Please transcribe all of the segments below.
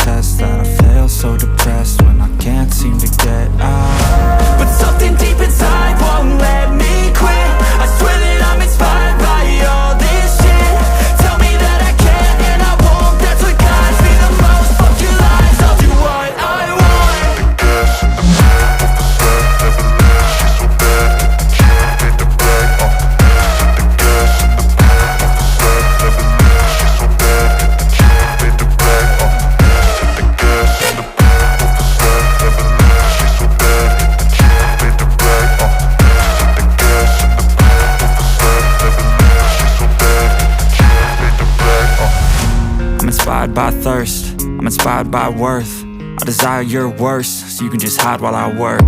test that I fail, so depressed when I can't seem to get out. But something deep inside won't let me quit. I swear that I'm inspired by all this shit. Tell me that I can and I won't, that's what guides me the most. Fuck your lies, I'll do what I want. I'm inspired by thirst, I'm inspired by worth. I desire your worst, so you can just hide while I work.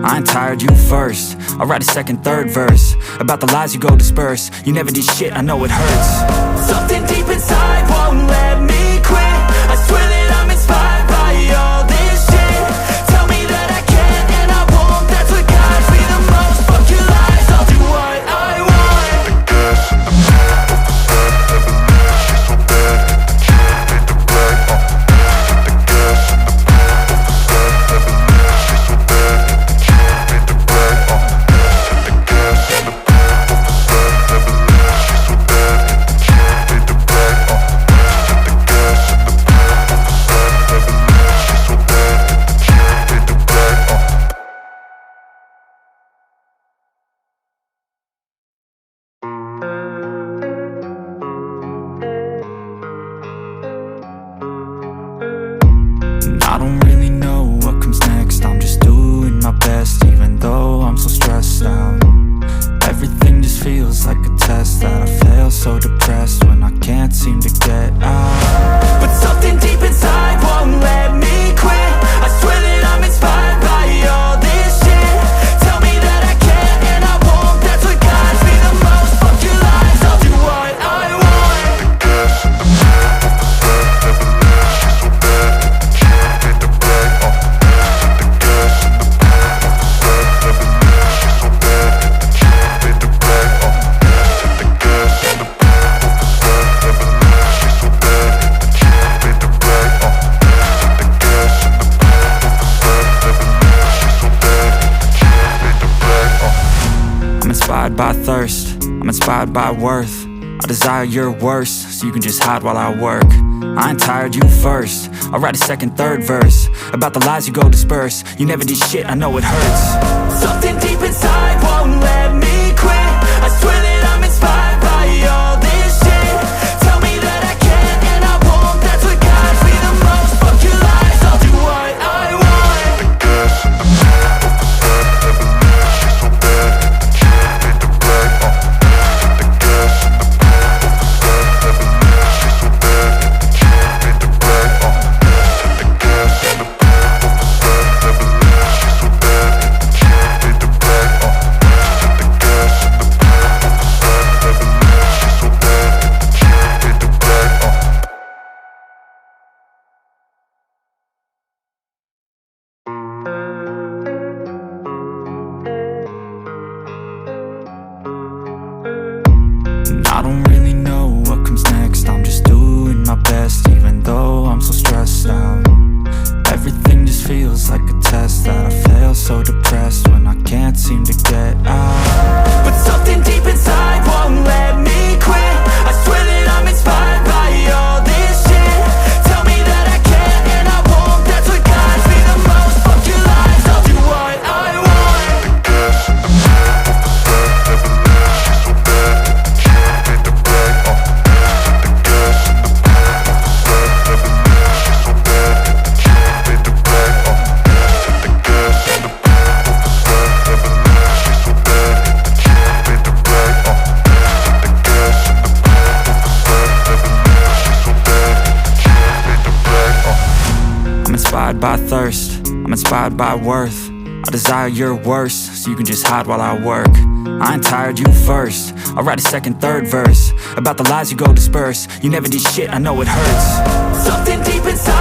I ain't tired, you first. I'll write a second, third verse about the lies you go disperse. You never did shit, I know it hurts. Something deep inside won't let me quit. I swear that I'm inspired by all this shit. Tell me that I can and I won't, that's what guides me the most. Fuck your lies, I'll do what I want. I don't really know what comes next. I'm just doing my best, even though I'm so stressed out. Everything just feels like a test that I fail, so depressed when I can't seem to get out. But something deep inside won't let me quit. I swear that I'm inspired by all this shit. Tell me that I can and I won't, that's what guides me the most. Fuck your lies, I'll do what I want. I'm inspired by thirst, I'm inspired by worth. I desire your worst, so you can just hide while I work. I ain't tired, you first. I'll write a second, third verse about the lies you go disperse. You never did shit, I know it hurts. Something deep inside won't let me quit. I swear that I'm inspired by all this shit. Tell me that I can and I won't, that's what guides me the most. Fuck your lies, I'll do what I want. I don't really know what comes next. I'm just doing my best, even though I'm so stressed out. Everything just feels like a test that I fail, so depressed when I can't seem to get out. But something deep inside won't let me quit. I swear that I'm inspired by all this shit. Tell me that I can and I won't, that's what guides me the most. Fuck your lies, I'll do what I want. I'm inspired by thirst, I'm inspired by worth. I desire your worst, so you can just hide while I work. I ain't tired, you first. I'll write a second, third verse about the lies you go disperse. You never did shit, I know it hurts. Something deep inside